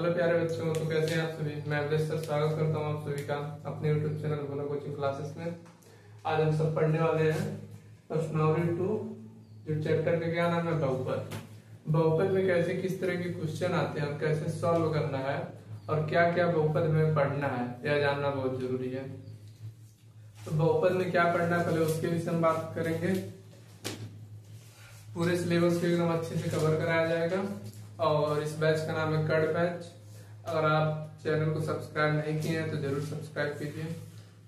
Hello प्यारे बच्चों, तो कैसे हैं आप सभी। मैं अवधेश सर स्वागत करता हूं आप सभी का अपने YouTube चैनल भोला कोचिंग क्लासेस में। आज हम सब पढ़ने वाले हैं प्रश्नावली 2, जो चैप्टर का क्या नाम है, बहुपद। बहुपद में कैसे किस तरह के क्वेश्चन आते हैं और कैसे सॉल्व करना है और क्या क्या बहुपद में पढ़ना है, यह जानना बहुत जरूरी है। तो बहुपद में क्या पढ़ना है पहले उसके विषय में बात करेंगे। पूरे सिलेबस को एकदम अच्छे से कवर कराया जाएगा और इस बैच का नाम है कट बैच। अगर आप चैनल को सब्सक्राइब नहीं किए हैं तो जरूर सब्सक्राइब कीजिए।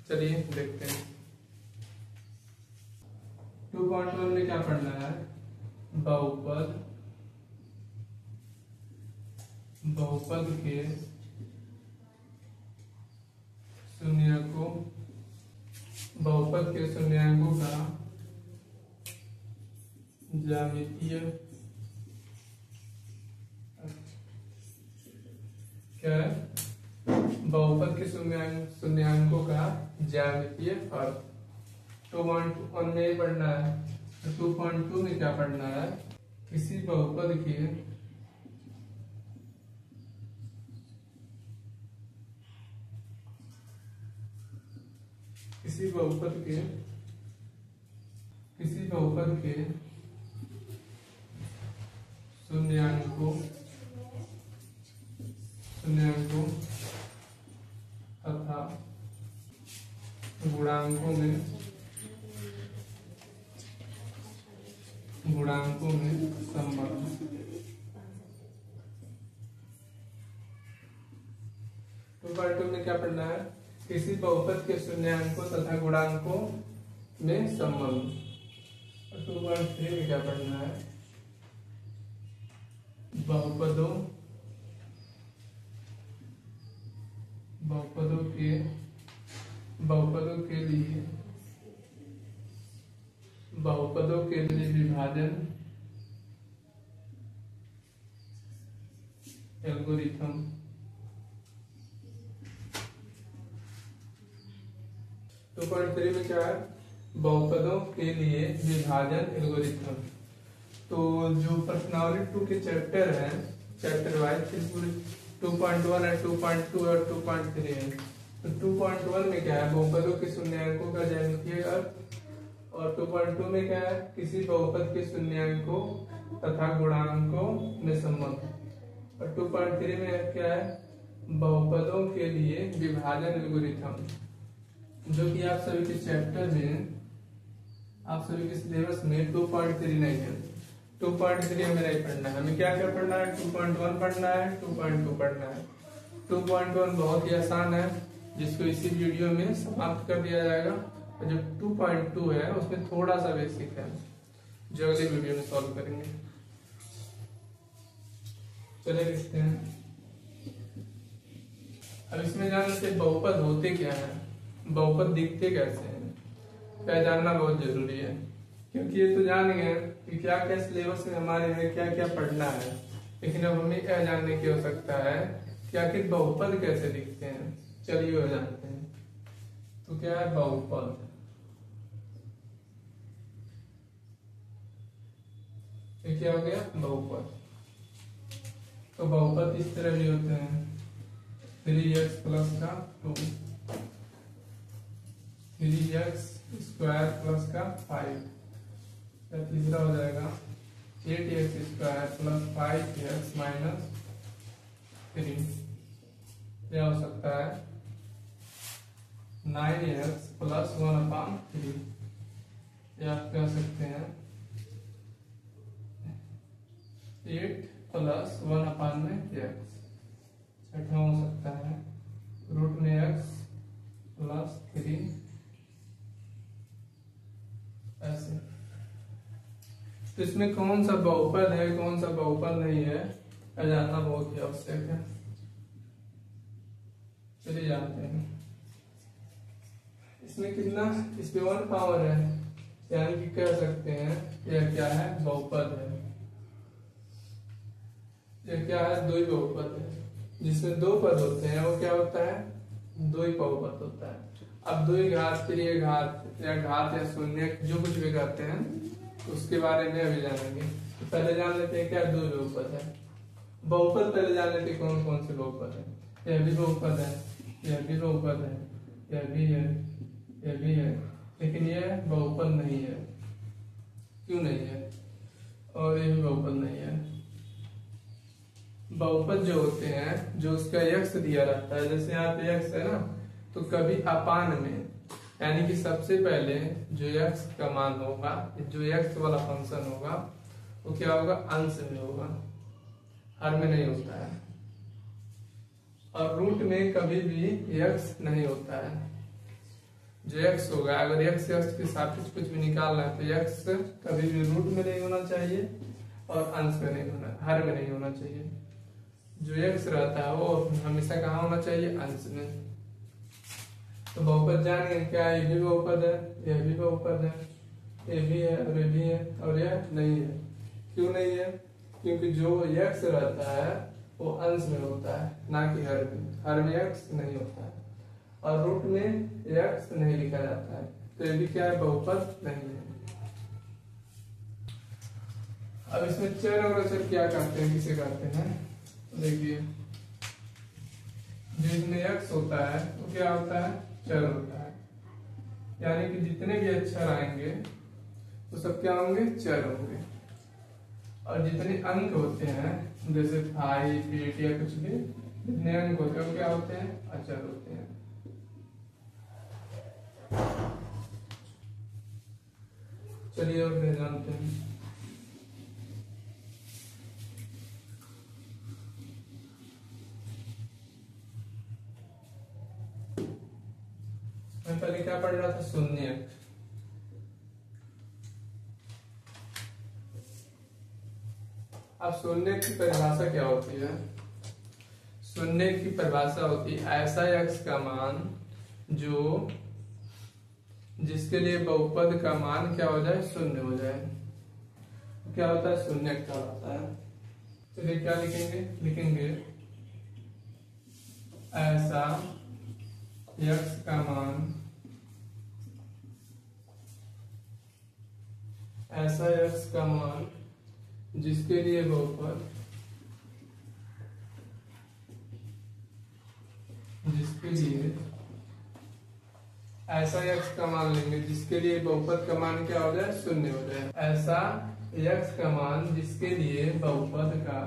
चलिए देखते हैं 2.1 में क्या पढ़ना है। बहुपद, बहुपद के शून्यांकों, बहुपद के शून्यांकों का ज्यामितीय क्या है, बहुपद के शून्यांकों का ज्यामितीय अर्थ 2.1 में ही पढ़ना है। तो 2.2 में क्या पढ़ना है, किसी बहुपद के शून्यांकों तथा गुणांकों में संबंध। तो पार्ट 2 में क्या पढ़ना है, किसी बहुपद के शून्यांकों तथा गुणांकों में संबंध। 2.3 में क्या पढ़ना है, बहुपदों के लिए विभाजन एल्गोरिथम। तो 2.3 में क्या है, बहुपदों के लिए विभाजन एल्गोरिथम। तो जो प्रश्नावली 2 के चैप्टर है, चैप्टर वाइज फिर पूरे 2.1 है, 2.2 और 2.3 है। तो 2.1 में क्या है, बहुपदों के शून्यांकों का ज्यामितीय अर्थ, और 2.2 में क्या है, किसी बहुपद के शून्यांकों तथा गुणांकों में संबंध। और 2.3 में क्या है, बहुपदों के लिए विभाजन एल्गोरिथम, जो कि आप सभी के चैप्टर में, आप सभी के सिलेबस में 2.3 नहीं है। 2.3 हमें नहीं पढ़ना है, हमें क्या क्या पढ़ना है, 2.1 पढ़ना है, 2.2 पढ़ना है। 2.1 बहुत ही आसान है, जिसको इसी वीडियो में समाप्त कर दिया जाएगा। और जो 2.2 है उसमें थोड़ा सा बेसिक है, जो अगले वीडियो में सॉल्व करेंगे। चलिए देखते हैं। अब इसमें जानने से बहुपद होते क्या है, बहुपद दिखते कैसे हैं, क्या जानना बहुत जरूरी है। क्योंकि ये तो जान गए कि क्या क्या सिलेबस में हमारे में क्या क्या पढ़ना है, लेकिन अब हमें क्या जानने की आवश्यकता है कि आखिर बहुपद कैसे दिखते हैं। चलिए वो जानते हैं। तो क्या है बहुपद, ये क्या हो गया, बहुपद। तो बहुपद इस तरह भी होते हैं, 3x प्लस का 2, 3x स्क्वायर प्लस का 5, या तीसरा हो जाएगा 8x square plus 5x minus 3, यह हो सकता है 9x प्लस 1/3, या आप कह सकते हैं 8 प्लस 1/x। छठा हो सकता है रूट में x प्लस 3, ऐसे। तो इसमें कौन सा बहुपद है, कौन सा बहुपद नहीं है, यह जानना बहुत ही आवश्यक है। चलिए जानते हैं। इसमें कितना, इसमें 1 पावर है, यानी कि कह सकते हैं यह क्या है, बहुपद है। यह क्या है, द्वि बहुपद है। जिसमें 2 पद होते हैं वो क्या होता है, द्वि बहुपद होता है। अब द्वि घात, त्रिय घात या घात या शून्य, जो कुछ भी कहते हैं उसके बारे में अभी जानेंगे। तो पहले जान लेते हैं क्या द्वि बहुपद है। बहुपद पहले जान लेते कौन कौन से बहुपद है। यह भी बहुपद है, यह भी बहुपद है, यह भी है, यह भी है, लेकिन यह बहुपद नहीं है। क्यों नहीं है? और ये भी बहुपद नहीं है। बहुपद जो होते हैं, जो उसका यक्स दिया रहता है, जैसे यहाँ पे यक्स है ना, तो कभी अपान में, यानी कि सबसे पहले जो यक्स का मान होगा, जो यक्स वाला फंक्शन होगा, वो क्या होगा? अंश में होगा, हर में नहीं होता है। और रूट में कभी भी यक्स नहीं होता है। जो यक्स होगा, अगर यक्स के सापेक्ष कुछ भी निकालना है तो यक्स कभी भी रूट में नहीं होना चाहिए और अंश में नहीं होना, हर में नहीं होना चाहिए। जो यक्स रहता है वो हमेशा कहाँ होना चाहिए? अंश में। तो बहुपद जान गए क्या? ये भी बहुपद है, यह भी बहुपद है, ये भी है और ये भी है, और यह नहीं है। क्यों नहीं है? क्योंकि जो यक्स रहता है वो अंश में होता है, ना कि हर में। हर में यक्स नहीं होता है और रूट में यक्स नहीं लिखा जाता है, तो ये भी क्या है? बहुपद नहीं है। अब इसमें चर और अचर क्या करते हैं, किसे करते हैं? देखिए, जिसमें यक्स होता है वो क्या होता है? चर होता है। यानी कि जितने भी अक्षर आएंगे वो सब क्या होंगे? चर होंगे। और जितने अंक होते हैं, जैसे 5, 8 या कुछ भी, जितने अंक होते हैं वो क्या होते हैं? अचर होते हैं। चलिए और जानते हैं। मैं पहले क्या पढ़ रहा था? शून्य। अब शून्य की परिभाषा क्या होती है? शून्य की परिभाषा होती है ऐसा यक्स का मान जो जिसके लिए बहुपद का मान क्या हो जाए? शून्य हो जाए। क्या होता है? शून्य क्या होता है? चलिए क्या लिखेंगे? लिखेंगे ऐसा यक्स का मान, ऐसा यक्स का मान जिसके लिए बहुपद, जिसके लिए ऐसा यक्स का मान लेंगे जिसके लिए बहुपद का मान क्या हो जाए? शून्य हो जाए। ऐसा यक्स का मान जिसके लिए बहुपद का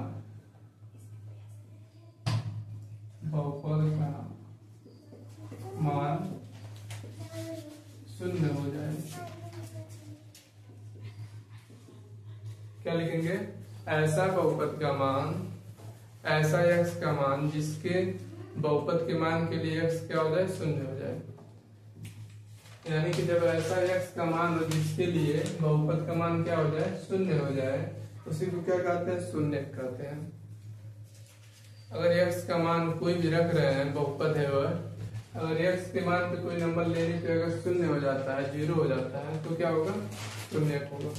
मान शून्य हो जाए। क्या लिखेंगे? ऐसा बहुपद का मान, ऐसा यक्स का मान जिसके बहुपद के मान के लिए यक्स क्या हो जाए? शून्य हो जाए। यानी कि जब ऐसा यक्स का मान हो जिसके लिए बहुपद का मान क्या हो जाए? शून्य हो जाए, उसी को क्या कहते हैं? शून्य कहते हैं। अगर यक्स का मान कोई भी रख रहे हैं, बहुपद है वह, अगर यक्स के मान पे कोई नंबर लेने पे अगर शून्य हो जाता है, 0 हो जाता है, तो क्या होगा? शून्य होगा।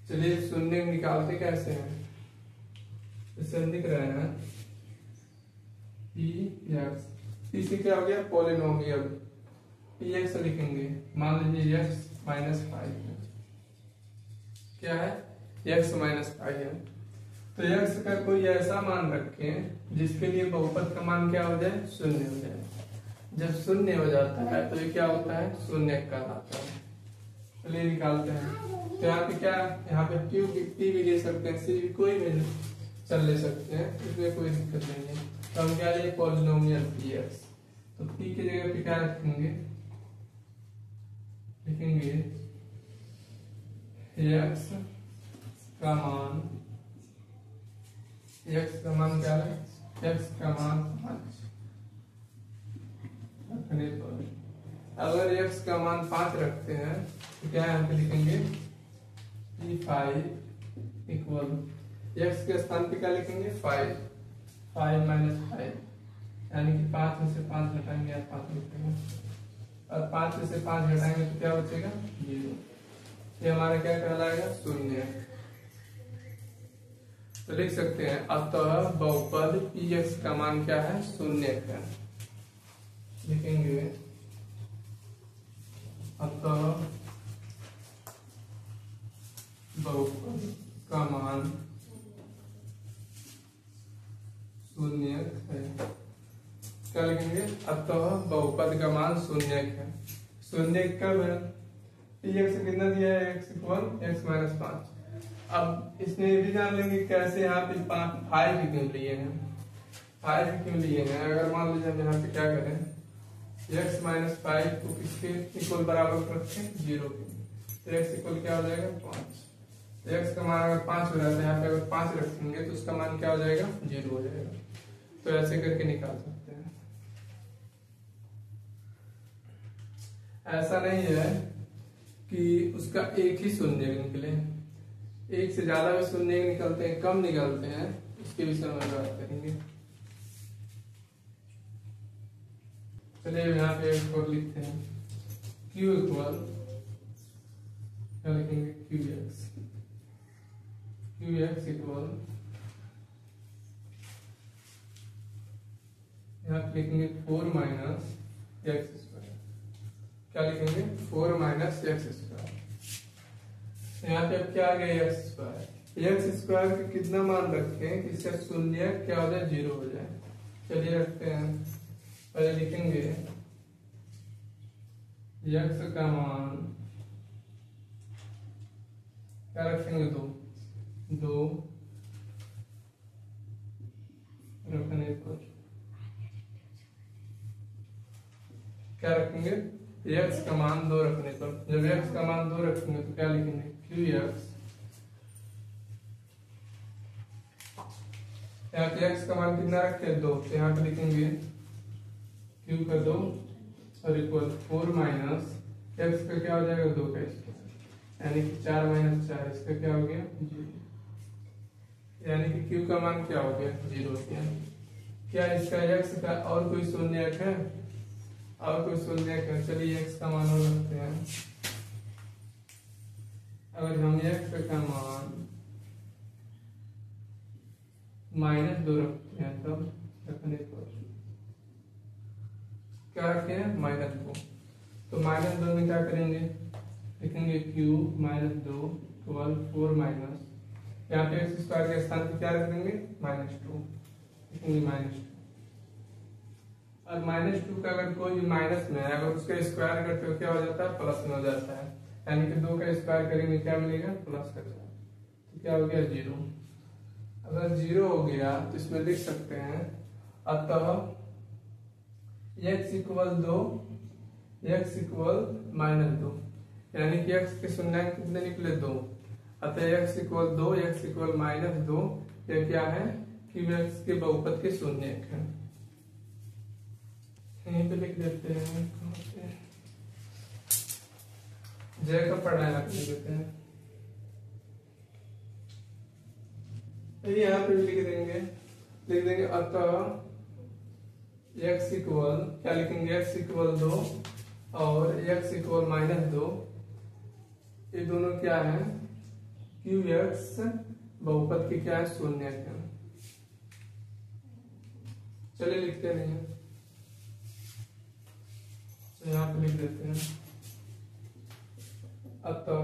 चलिए शून्य निकालते कैसे हैं? इससे हम लिख रहे हैं पी एक्स। इसी क्या हो गया? पॉलिनोमियल। पी एक्स लिखेंगे, मान लीजिए एक्स माइनस 5 क्या है? एक्स माइनस 5 है। तो एक्स का कोई ऐसा मान रखें जिसके लिए बहुपद का मान क्या हो जाए? शून्य हो जाए। जब शून्य हो जाता है तो ये क्या होता है? शून्य कहलाता है। चलिए निकालते हैं। तो यहाँ पे क्या? यहाँ पे क्यू पी भी ले सकते हैं, सी भी, कोई भी चल ले सकते हैं, इसमें कोई दिक्कत नहीं है। तो हम क्या लिए? Polynomial P x. तो पी की जगह पे क्या रखेंगे? लिखेंगे एक्स का मान, एक्स का मान क्या है? एक्स का मान 5 रखने पर, अगर एक्स का मान 5 रखते हैं तो क्या यहाँ पे लिखेंगे? P5 इक्वल एक्स के स्थान पे क्या लिखेंगे? 5 माइनस 5, यानी कि 5 में से 5 घटाएंगे, 5 लिखेंगे, और 5 में से 5 घटाएंगे तो क्या बचेगा? 0। ये हमारा क्या कहलाएगा? शून्य। तो लिख सकते हैं अतः बहुपद पी एक्स का मान क्या है? शून्य का। लिखेंगे अतः बहुपद का मान शून्यक है। क्या लिखेंगे? अतः बहुपद का मान शून्यक है। शून्यक कब है? x कितना दिया है? x equal x minus 5। अब इसमें ये भी जान लेंगे कैसे यहाँ पे 5 क्यों लिए हैं। 5 क्यों लिए हैं? अगर मान लीजिए हम यहाँ पे क्या करें, x माइनस 5 को किसके इक्वल बराबर रखें? 0 के। तो x इक्वल क्या हो जाएगा? 5। तो x का मान अगर 5 हो जाता है, यहाँ पे अगर 5 रखेंगे तो उसका मान क्या हो जाएगा? 0 हो जाएगा। तो ऐसे करके निकाल सकते हैं। ऐसा नहीं है कि उसका एक ही शून्य निकले, एक से ज्यादा भी शून्य निकलते हैं, कम निकलते हैं, इसके विषय में बात करेंगे। चलिए यहाँ पे एक और लिखते हैं, q इक्वल क्या लिखेंगे? qx इक्वल यहाँ पे लिखेंगे 4 माइनस एक्स स्क्वायर। क्या लिखेंगे? 4 माइनस एक्स स्क्वायर। यहाँ पे अब क्या आ गया? X square. एक्स स्क्वायर का कितना मान रखें कि इसका शून्य क्या हो जाए? 0 हो जाए। चलिए रखते हैं। पहले लिखेंगे x का मान क्या रखेंगे? 2 रखने पर क्या रखेंगे? x का मान 2 रखने पर। जब x का मान 2 रखेंगे तो क्या लिखेंगे? qx। यहाँ पे x का मान कितना रखे? 2। तो यहाँ पे लिखेंगे q का 2 और इक्वल 4 माइनस x का क्या हो जाएगा? 2 का स्क्वायर, यानी कि 4 माइनस 4, इसका क्या हो गया? 0। यानी कि q का मान क्या हो गया? 0 हो गया। क्या इसका x का और कोई शून्यक है? और कोई शून्यक है? चलिए x का मान और रखते हैं। अगर हम x का मान -2 रखते हैं तब रखने पर क्या रखे हैं? -2। तो -2 में क्या करेंगे? लिखेंगे q -2 इक्वल 4 माइनस, यहाँ पे एक्स स्क्वायर के स्थान पे क्या रख देंगे? -2। लिखेंगे -2। और -2 का अगर कोई भी माइनस में है, अगर उसका स्क्वायर करते हो क्या हो जाता है? प्लस में हो जाता है। यानी कि 2 का स्क्वायर करेंगे क्या मिलेगा? प्लस का 4। तो क्या हो गया? 0। अगर 0 हो गया तो इसमें लिख सकते हैं अतः x इक्वल 2, x इक्वल -2, यानी कि x के शून्यक कितने निकले? 2। अतः x इक्वल 2, x इक्वल -2, यह क्या है? qx के बहुपद के शून्यक है। यहीं पे लिख देते हैं, जय का पढ़ाया लिख देते हैं। यहाँ पे भी लिख देंगे अतः x इक्वल क्या लिखेंगे? x इक्वल 2 और x इक्वल -2, ये दोनों क्या है? qx बहुपद के क्या है? शून्यक है। चलिए लिखते नहीं है, तो यहाँ पे लिख देते हैं अतः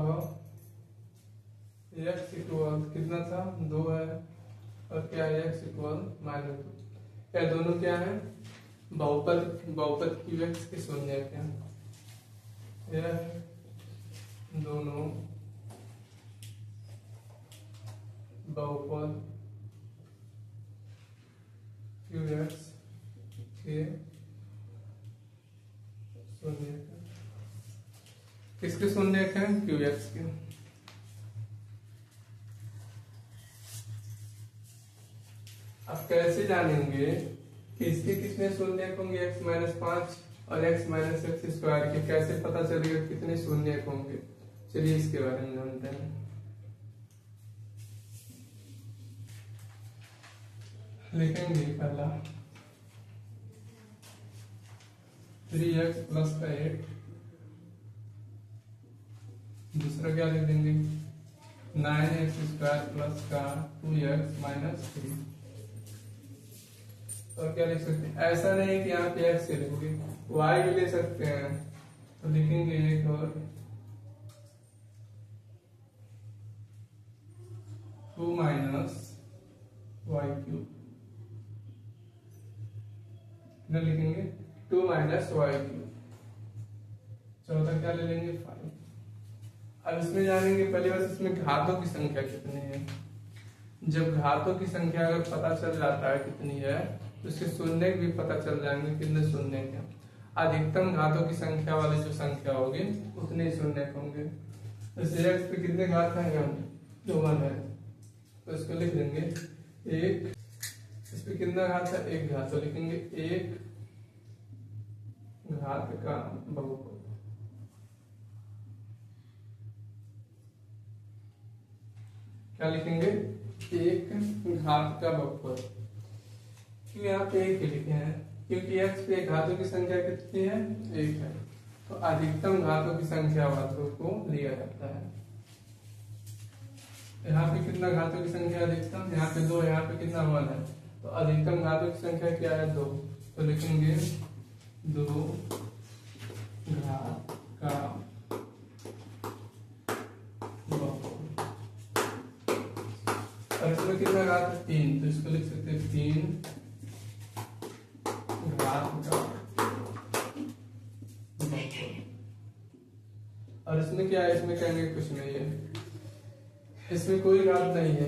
x इक्वल कितना था? 2 है, और क्या है? x equal -2। क्या दोनों क्या है? बहुपद qx के शून्यक है। यह दोनों बहुपद qx के शून्यक है। किसके शून्यक है? qx के। अब कैसे जानेंगे कि इसके कितने शून्यक होंगे? x माइनस 5 और x माइनस एक्स स्क्वायर के कैसे पता चलेगा कितने शून्यक होंगे? चलिए इसके बारे में जानते हैं। लिखेंगे पहला 3x प्लस का 8, दूसरा क्या लिख देंगे? 9x स्क्वायर प्लस का 2x माइनस 3। और क्या लिख सकते हैं? ऐसा नहीं कि यहाँ पे x लिखेंगे, y भी ले सकते हैं। तो लिखेंगे एक और 2 माइनस y क्यूब। इधर लिखेंगे 2 माइनस वाई क्यूब, चौथा क्या ले लेंगे 5। अब इसमें जानेंगे पहले बस इसमें घातों की संख्या कितनी है। जब घातों की संख्या अगर पता चल जाता है कितनी है तो उसके शून्य भी पता चल जाएंगे कितने शून्य के। अधिकतम घातों की संख्या वाली जो संख्या होगी उतने ही शून्य होंगे। जैसे x पे कितने घात है, 1 है, तो इसको लिख देंगे 1। इस पे कितना घात है, 1 घात, तो लिखेंगे 1 घात का बहुपद। क्या लिखेंगे, 1 घात का बहुपद। क्यों यहाँ पे 1 लिखे हैं, क्योंकि x पे घातों की संख्या कितनी है, 1 है, तो अधिकतम घातों की संख्या वालों को लिया जाता है। यहाँ पे कितना घातों की संख्या अधिकतम, यहाँ पे 2, यहाँ पे कितना 1 है, तो अधिकतम घातों की संख्या क्या है, 2, तो लिखेंगे 2 घात का बहुपद। और इसमें कितना घात है, 3, तो इसको लिख सकते हैं 3 घात का बहुपद। और इसमें क्या है, इसमें कहेंगे कुछ नहीं है, इसमें कोई घात नहीं है,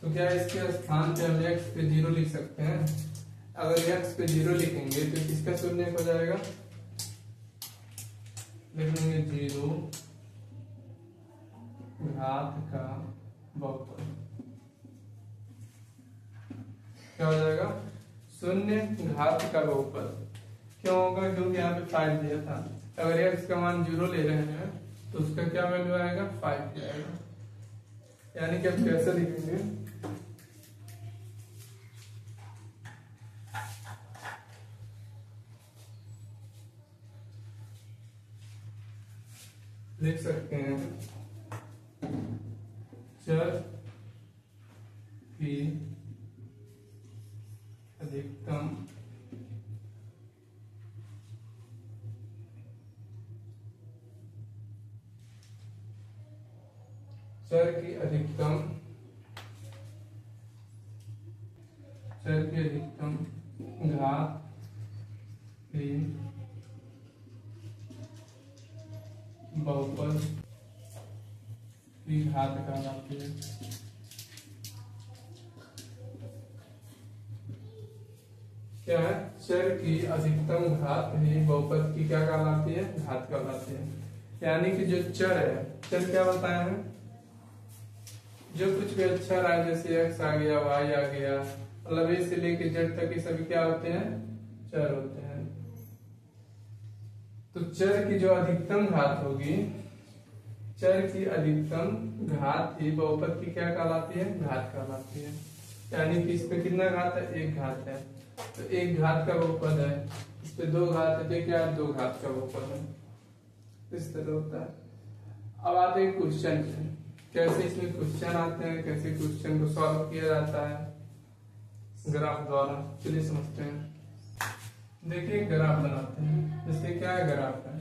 तो क्या इसके स्थान पे हम x पे 0 लिख सकते हैं। अगर x पे 0 लिखेंगे तो किसका शून्य हो जाएगा, लिखेंगे 0 घात का बहुपद। क्या हो जाएगा, शून्य घात का बहुपद। क्यों होगा, क्योंकि यहाँ पे 5 दिया था। अगर x का मान 0 ले रहे हैं तो उसका क्या वैल्यू आएगा, 5 आएगा। यानी कि अब कैसे लिखेंगे, लिख सकते हैं चर की अधिकतम चर की अधिकतम घात की बहुपद की घात कहलाती है। क्या है, चर की अधिकतम घात ही बहुपद की क्या कहलाती है, घात कहलाती है। यानी कि जो चर है, चर क्या बताया है, जो कुछ भी अक्षर आए, जैसे x आ गया, y आ गया, मतलब a से लेके z तक ये सभी क्या होते हैं, चर होते हैं। तो चर की जो अधिकतम घात होगी, चर की अधिकतम घात ही बहुपद की क्या कहलाती है, घात कहलाती है। यानी कि इस पे कितना घात है, 1 घात है, तो 1 घात का बहुपद है। इस पे 2 घात है, तो क्या है, 2 घात का बहुपद है। इस तरह होता है। अब आते हैं क्वेश्चन पे, कैसे इसमें क्वेश्चन आते हैं, कैसे क्वेश्चन को सॉल्व किया जाता है ग्राफ द्वारा, चलिए समझते हैं। देखिए ग्राफ बनाते हैं, जैसे क्या है, ग्राफ है,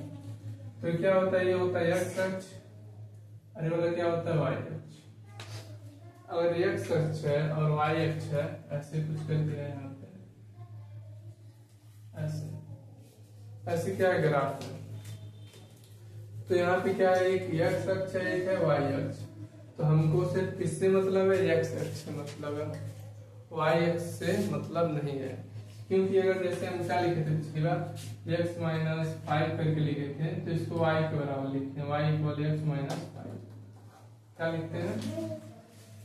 तो क्या होता है, ये होता है x अक्ष, अरे वाला क्या होता है, y अक्ष। अगर x अक्ष है और y अक्ष है, ऐसे कुछ करके है यहाँ पे, ऐसे ऐसे क्या है, ग्राफ है। तो यहाँ पे क्या है, एक x अक्ष है, एक है y अक्ष। तो हमको सिर्फ किससे मतलब है, x अक्ष से मतलब है, y अक्ष से मतलब नहीं है। क्योंकि अगर जैसे हम क्या लिखे थे पिछली बार, x माइनस 5 करके लिखे थे, तो इसको y के बराबर लिखते हैं, y इक्वल x माइनस 5। क्या लिखते हैं,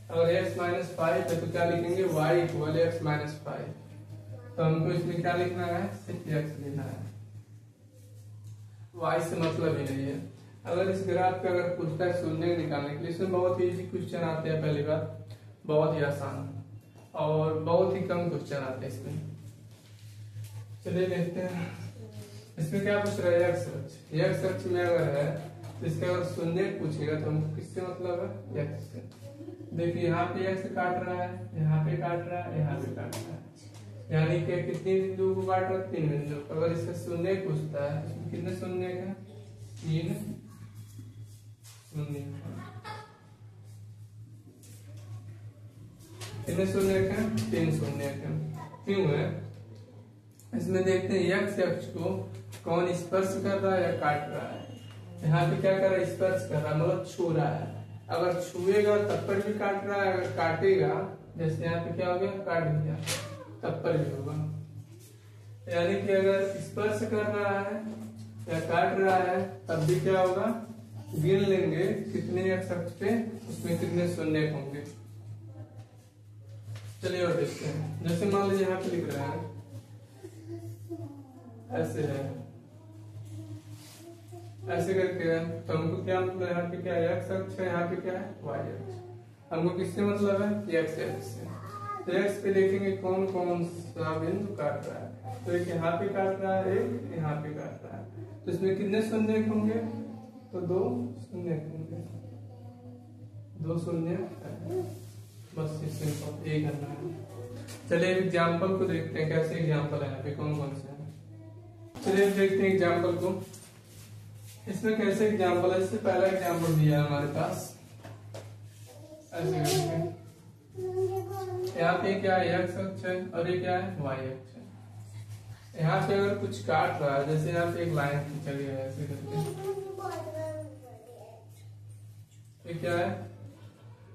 अगर x माइनस 5 है तो क्या लिखेंगे, y इक्वल x माइनस 5। तो हमको इसमें क्या लिखना है, सिर्फ x लिखना है, y से मतलब ही नहीं है। अगर इस ग्राफ का अगर पूछता है शून्य निकालने के लिए, इसमें बहुत ही इजी क्वेश्चन आते हैं, पहली बात बहुत ही आसान, और बहुत ही कम क्वेश्चन आते हैं इसमें। चलिए देखते हैं इसमें क्या पूछ रहा है, x अक्ष में अगर है तो इसका अगर शून्य पूछेगा तो हमको किससे मतलब है, x से। देखिए यहाँ पे x काट रहा है, यहाँ पे काट रहा है, यहाँ पे काट रहा है, यानी कि कितने बिंदु को काट रहा है, 3 बिंदु। अगर इसका शून्य पूछता है, इसमें कितने शून्य का, 3 शून्य, कितने शून्य का, 3 शून्य का। क्यों है, इसमें देखते हैं एक्स अक्ष को कौन स्पर्श कर रहा है या काट रहा है। यहाँ पे क्या कर रहा है, स्पर्श कर रहा है मतलब छू रहा है। अगर छुएगा तब पर भी काट रहा है, अगर काटेगा जैसे यहाँ पे क्या हो गया, काट दिया, तब पर भी होगा। यानी कि अगर स्पर्श कर रहा है या काट रहा है तब भी क्या होगा, गिन लेंगे कितने एक्स अक्ष पे, उसमें कितने शून्य होंगे। चलिए और देखते हैं। जैसे मान लीजिए यहाँ पे लिख रहा है ऐसे है, ऐसे करके है, तो हमको क्या मतलब यहाँ पे क्या एक्स अक्ष है, यहाँ पे क्या है वाई अक्ष। हमको किससे मतलब है, एक्स अक्ष से। तो एक्स पे देखेंगे कौन कौन सा बिंदु काट रहा है। तो एक यहाँ पे काट रहा है, एक यहाँ पे काट रहा है, तो इसमें कितने शून्य होंगे, तो 2 शून्य होंगे, 2 शून्य है। बस इससे एक करना है। चलिए एग्जाम्पल को देखते हैं, कैसे एग्जाम्पल है यहाँ पे, कौन कौन से हैं। चलिए देखते हैं एग्जाम्पल को। इसमें कैसे एग्जाम्पल है, इससे पहला एग्जाम्पल दिया है हमारे पास ऐसे करके। यहाँ पे क्या है, एक्स अक्ष है और ये क्या है, वाई अक्ष है। यहाँ पे अगर कुछ काट रहा है, जैसे यहाँ पे एक लाइन खींचा गया है ऐसे करके, ये क्या है,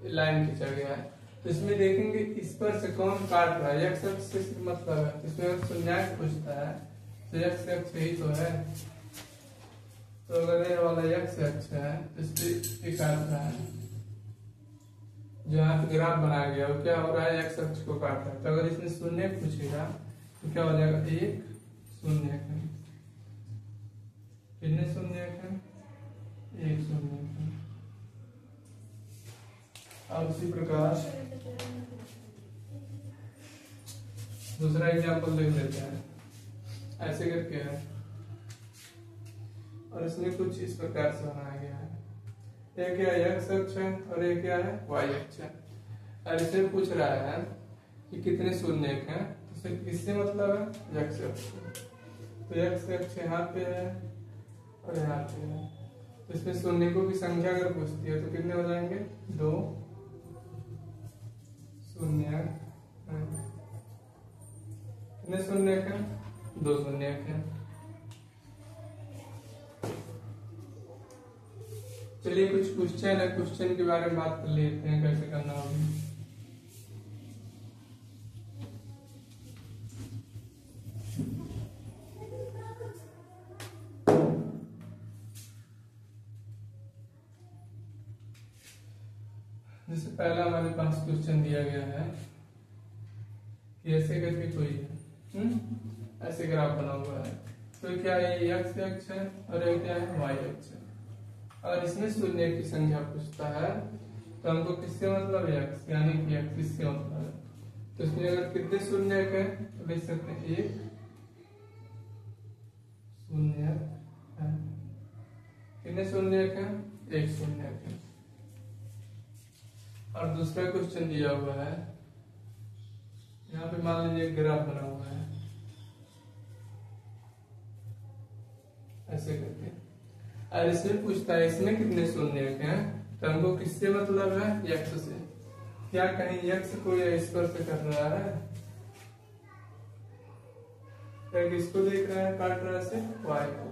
लाइन खींचा गया है। तो इसमें देखेंगे इस पर से कौन काट रहा है, एक्स अक्ष से मतलब है। इसमें अगर शून्यांक पूछता है तो एक्स अक्ष ही तो है। तो अगर ये वाला एक्स अक्ष है तो इससे काट रहा है, जो यहाँ पे ग्राफ बनाया गया वो क्या हो रहा है, एक्स अक्ष को काट रहा है। तो अगर इसमें शून्य पूछेगा तो क्या हो जाएगा, 1 शून्य है। कितने शून्य है, 1 शून्य है। अब इसी प्रकार दूसरा एग्जांपल देख लेते हैं, ऐसे करके है और इसमें कुछ इस प्रकार से बनाया गया है। ये क्या है, एक्स अक्ष है और ये क्या है, वाई अक्ष है। और इसमें पूछ रहा है कि कितने शून्य हैं, तो किससे मतलब है, एक्स अक्ष। तो एक्स अक्ष यहाँ पे है और यहाँ पे है। तो इसमें शून्यों की संख्या अगर पूछती है तो कितने हो जाएंगे, 2 शून्य है। कितने शून्य है, 2 शून्य है। चलिए कुछ क्वेश्चन है, क्वेश्चन के बारे में बात कर लेते हैं, कैसे करना होगी। जैसे पहला हमारे पास क्वेश्चन दिया गया है कि ऐसे करके कोई है, ऐसे ग्राफ बना हुआ है। तो क्या है, ये एक्स अक्ष है और ये क्या है, वाई अक्ष है। और इसमें शून्य की संख्या पूछता है तो हमको किससे मतलब है, एक्स, यानी कि एक्स इससे मतलब है। तो इसमें अगर कितने शून्य है तो लिख सकते हैं 1 शून्य है। कितने शून्य है, 1 शून्य है। और दूसरा क्वेश्चन दिया हुआ है, यहाँ पे मान लीजिए ग्राफ बना हुआ है ऐसे करके, और इसमें पूछता है इसमें कितने शून्य हैं। तो हमको किससे मतलब है, एक्स से। क्या कहीं एक्स को या स्पर्श कर रहा है, क्या किसको देख रहा है, काट रहा है से वाई को,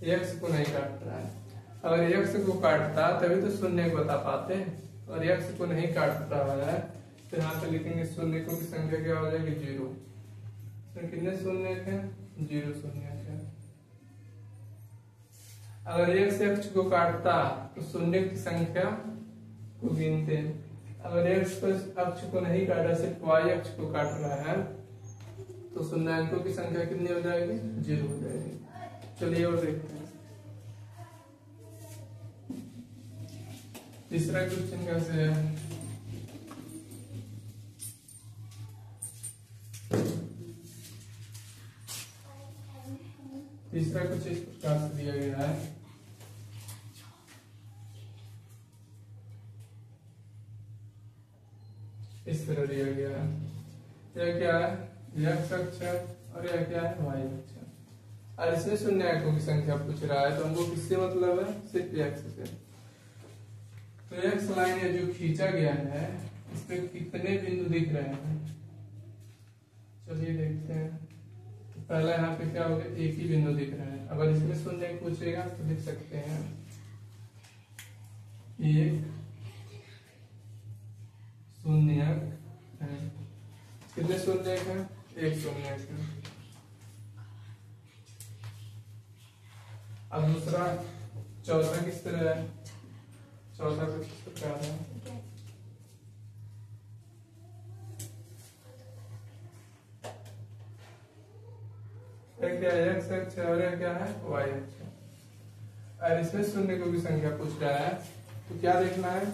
एक्स को नहीं काट रहा है। अगर एक्स को काटता तभी तो शून्य को बता पाते हैं, और एक्स को नहीं काट रहा है तो यहाँ पे लिखेंगे शून्य की संख्या क्या हो जाएगी, 0। तो कितने शून्य है, 0 शून्य है। अगर एक्स अक्ष को काटता तो शून्य की संख्या को गिनते। अगर एक्स अक्ष को नहीं काटा, सिर्फ वाई अक्ष को काट रहा है, तो शून्याङ्कों की संख्या कितनी हो जाएगी, 0 हो जाएगी। चलिए और देखते हैं तीसरा क्वेश्चन कैसे है। तीसरा कुछ इस प्रकार से दिया गया है, इस तरह दिया गया है। यह क्या है, एक्स अक्ष है और यह क्या है, वाई अक्ष है। और इसमें शून्याङ्कों की संख्या पूछ रहा है, तो हमको किससे मतलब है, सिर्फ एक्स से। तो एक्स लाइन है जो खींचा गया है, इस पे कितने बिंदु दिख रहे हैं, चलिए देखते हैं। पहला यहाँ पे क्या हो गया, एक ही बिंदु दिख रहा है। अगर इसमें शून्य पूछेगा तो लिख सकते हैं एक शून्यक है। कितने शून्यक है, एक शून्यक है। अब दूसरा चौथा किस तरह है, चौथा कुछ इस प्रकार है। एक क्या एक्स अक्ष है और एक क्या है वाई अक्ष है। और इसमें शून्य को भी संख्या पूछ रहा है तो क्या देखना है,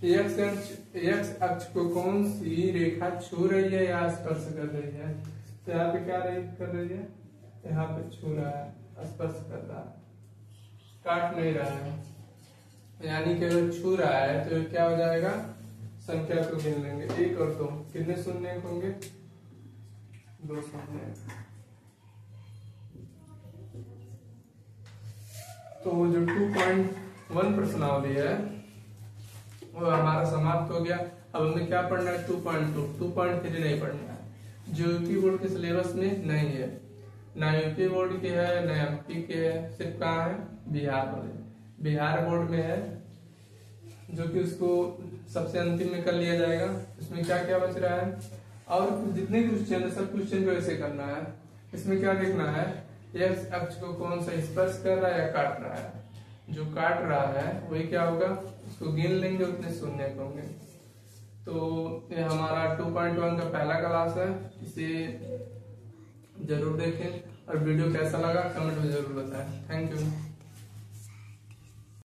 एक्स अक्ष को कौन सी रेखा छू रही है या स्पर्श कर रही है। तो यहाँ पे क्या कर रही है, यहाँ पे छू रहा है, स्पर्श कर रहा है, काट नहीं रहा है, यानी कि अगर छू रहा है तो क्या हो जाएगा, संख्या को गिन लेंगे, एक और दो, कितने शून्य होंगे, दो शून्य। तो जो 2.1 प्रश्नावली है वो हमारा समाप्त हो गया। अब हमें क्या पढ़ना है, 2.2, 2.3 नहीं पढ़ना है, जो यूपी बोर्ड के सिलेबस में नहीं है, ना यूपी बोर्ड की है ना एमपी के है, सिर्फ कहाँ है, बिहार वाले, बिहार बोर्ड में है, जो कि उसको सबसे अंतिम में कर लिया जाएगा। इसमें क्या क्या बच रहा है, और जितने क्वेश्चन है सब क्वेश्चन को ऐसे करना है। इसमें क्या देखना है, एक्स अक्ष को कौन सा स्पर्श कर रहा है या काट रहा है, जो काट रहा है वही क्या होगा, उसको गिन लेंगे, उतने शून्य होंगे। तो ये हमारा 2.1 का पहला क्लास है, इसे जरूर देखें और वीडियो कैसा लगा कमेंट में जरूर बताएं। Thank you.